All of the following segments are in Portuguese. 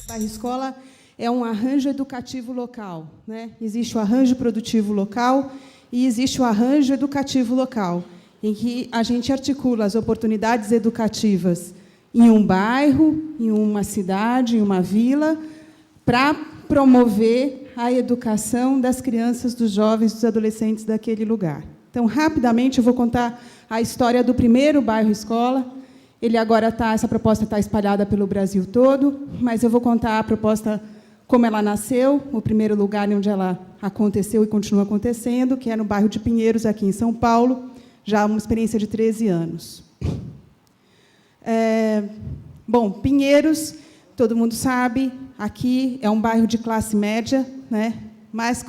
bairro escola é um arranjo educativo local, né? Existe o arranjo produtivo local e existe o arranjo educativo local, em que a gente articula as oportunidades educativas em um bairro, em uma cidade, em uma vila, para promover a educação das crianças, dos jovens, dos adolescentes daquele lugar. Então, rapidamente, eu vou contar a história do primeiro bairro escola. Ele agora essa proposta está espalhada pelo Brasil todo, mas eu vou contar a proposta como ela nasceu, o primeiro lugar onde ela aconteceu e continua acontecendo, que é no bairro de Pinheiros, aqui em São Paulo, já uma experiência de 13 anos. Bom, Pinheiros, todo mundo sabe, aqui é um bairro de classe média, né, mas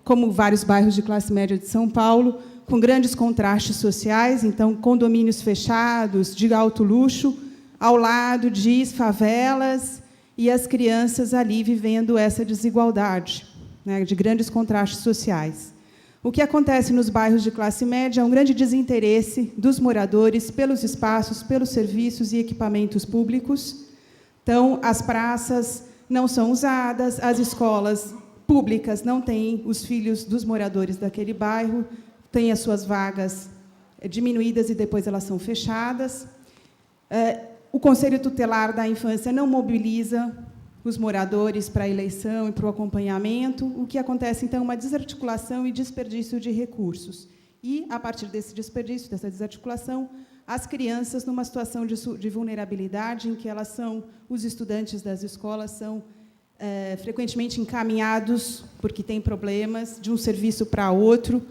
como vários bairros de classe média de São Paulo, com grandes contrastes sociais, então, condomínios fechados, de alto luxo, ao lado de favelas, e as crianças ali vivendo essa desigualdade, né, de grandes contrastes sociais. O que acontece nos bairros de classe média é um grande desinteresse dos moradores pelos espaços, pelos serviços e equipamentos públicos. Então, as praças não são usadas, as escolas públicas não têm os filhos dos moradores daquele bairro, têm as suas vagas diminuídas e depois elas são fechadas. O Conselho Tutelar da Infância não mobiliza os moradores para a eleição e para o acompanhamento, o que acontece, então, uma desarticulação e desperdício de recursos. E, a partir desse desperdício, dessa desarticulação, as crianças, numa situação de vulnerabilidade, em que os estudantes das escolas são frequentemente encaminhados, porque têm problemas, de um serviço para outro,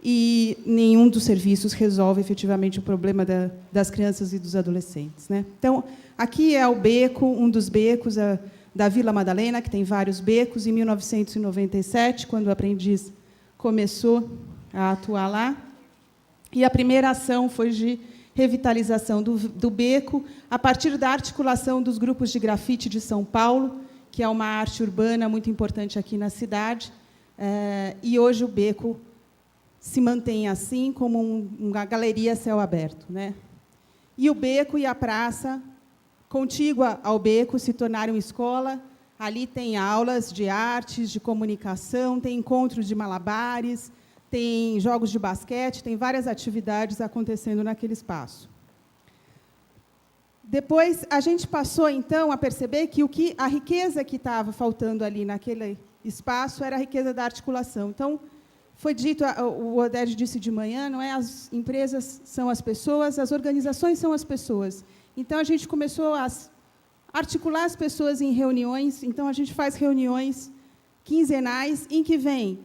e nenhum dos serviços resolve efetivamente o problema das crianças e dos adolescentes, né? Então, aqui é o beco, um dos becos da Vila Madalena, que tem vários becos. Em 1997, quando o aprendiz começou a atuar lá, e a primeira ação foi de revitalização do beco, a partir da articulação dos grupos de grafite de São Paulo, que é uma arte urbana muito importante aqui na cidade, e hoje o beco se mantém assim, como uma galeria a céu aberto, né? E o beco e a praça, contígua ao beco, se tornaram escola. Ali tem aulas de artes, de comunicação, tem encontros de malabares, tem jogos de basquete, tem várias atividades acontecendo naquele espaço. Depois, a gente passou, então, a perceber que a riqueza que estava faltando ali naquele espaço era a riqueza da articulação. Então, foi dito, o Oded disse de manhã, não é? As empresas são as pessoas, as organizações são as pessoas. Então, a gente começou a articular as pessoas em reuniões. Então, a gente faz reuniões quinzenais em que vem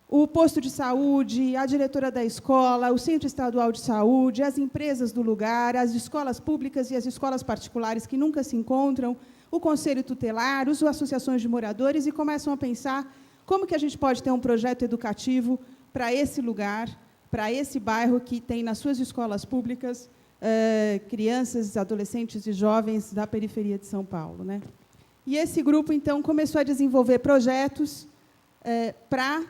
o posto de saúde, a diretora da escola, o Centro Estadual de Saúde, as empresas do lugar, as escolas públicas e as escolas particulares que nunca se encontram, o Conselho Tutelar, as associações de moradores, e começam a pensar como que a gente pode ter um projeto educativo para esse lugar, para esse bairro que tem nas suas escolas públicas crianças, adolescentes e jovens da periferia de São Paulo, né? E esse grupo, então, começou a desenvolver projetos para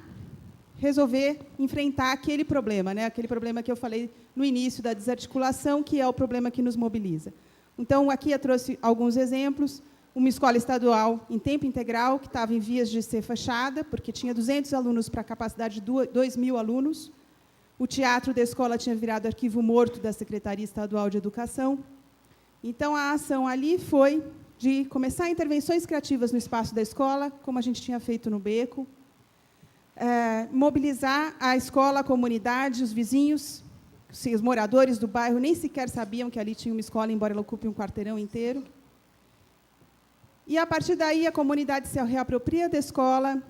resolver, enfrentar aquele problema, né? Aquele problema que eu falei no início da desarticulação, que é o problema que nos mobiliza. Então, aqui eu trouxe alguns exemplos. Uma escola estadual em tempo integral, que estava em vias de ser fechada, porque tinha 200 alunos para a capacidade de 2.000 alunos. O teatro da escola tinha virado arquivo morto da Secretaria Estadual de Educação. Então, a ação ali foi de começar intervenções criativas no espaço da escola, como a gente tinha feito no beco, mobilizar a escola, a comunidade, os vizinhos, os moradores do bairro nem sequer sabiam que ali tinha uma escola, embora ela ocupe um quarteirão inteiro. E, a partir daí, a comunidade se reapropria da escola,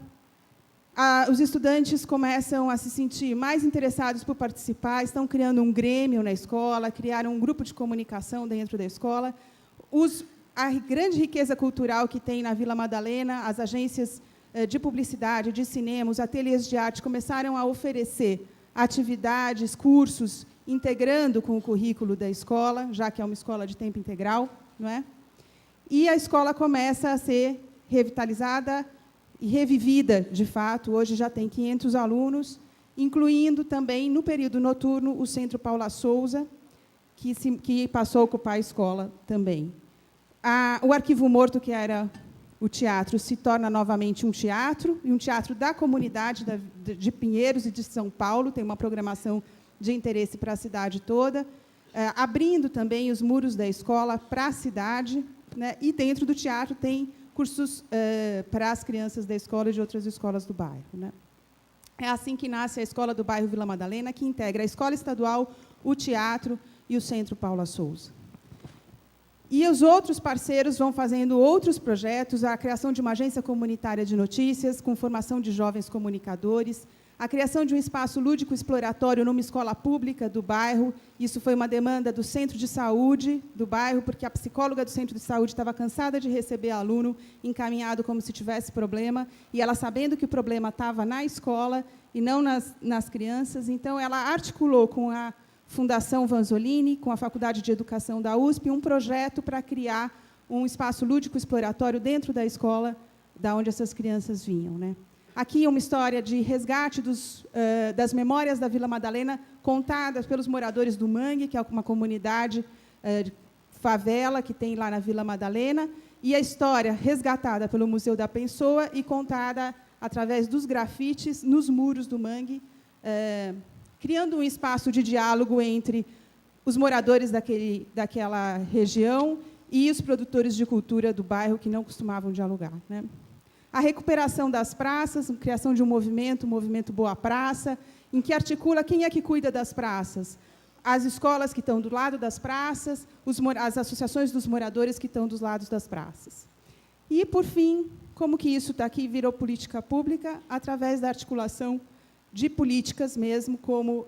os estudantes começam a se sentir mais interessados por participar, estão criando um grêmio na escola, criaram um grupo de comunicação dentro da escola. A grande riqueza cultural que tem na Vila Madalena, as agências de publicidade, de cinema, os ateliês de arte começaram a oferecer atividades, cursos, integrando com o currículo da escola, já que é uma escola de tempo integral, não é? E a escola começa a ser revitalizada e revivida, de fato. Hoje já tem 500 alunos, incluindo também, no período noturno, o Centro Paula Souza, que passou a ocupar a escola também. O arquivo morto, que era o teatro se torna novamente um teatro, e um teatro da comunidade de Pinheiros e de São Paulo, tem uma programação de interesse para a cidade toda, abrindo também os muros da escola para a cidade, né, e dentro do teatro tem cursos para as crianças da escola e de outras escolas do bairro, né. É assim que nasce a Escola do Bairro Vila Madalena, que integra a Escola Estadual, o teatro e o Centro Paula Souza. E os outros parceiros vão fazendo outros projetos, a criação de uma agência comunitária de notícias, com formação de jovens comunicadores, a criação de um espaço lúdico exploratório numa escola pública do bairro. Isso foi uma demanda do Centro de Saúde do bairro, porque a psicóloga do Centro de Saúde estava cansada de receber aluno encaminhado como se tivesse problema, e ela, sabendo que o problema estava na escola e não nas crianças, então ela articulou com a Fundação Vanzolini, com a Faculdade de Educação da USP, um projeto para criar um espaço lúdico exploratório dentro da escola da onde essas crianças vinham, né? Aqui uma história de resgate das memórias da Vila Madalena, contadas pelos moradores do Mangue, que é uma comunidade de favela que tem lá na Vila Madalena, e a história resgatada pelo Museu da Pessoa e contada através dos grafites nos muros do Mangue, criando um espaço de diálogo entre os moradores daquela região e os produtores de cultura do bairro, que não costumavam dialogar, né? A recuperação das praças, a criação de um movimento, o movimento Boa Praça, em que articula quem é que cuida das praças. As escolas que estão do lado das praças, as associações dos moradores que estão dos lados das praças. E, por fim, como que isso está aqui virou política pública? Através da articulação de políticas mesmo, como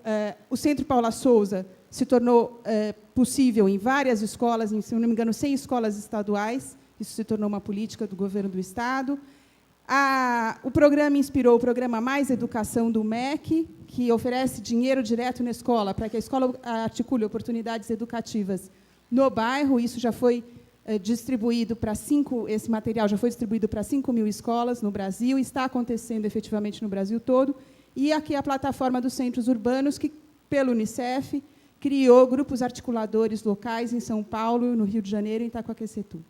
o Centro Paula Souza se tornou possível em várias escolas, se não me engano, 100 escolas estaduais, isso se tornou uma política do governo do Estado. O programa inspirou o programa Mais Educação do MEC, que oferece dinheiro direto na escola, para que a escola articule oportunidades educativas no bairro. Isso já foi distribuído para esse material já foi distribuído para 5.000 escolas no Brasil, está acontecendo efetivamente no Brasil todo. E aqui a plataforma dos centros urbanos, que, pelo Unicef, criou grupos articuladores locais em São Paulo, no Rio de Janeiro e em Itacoaquecetuba.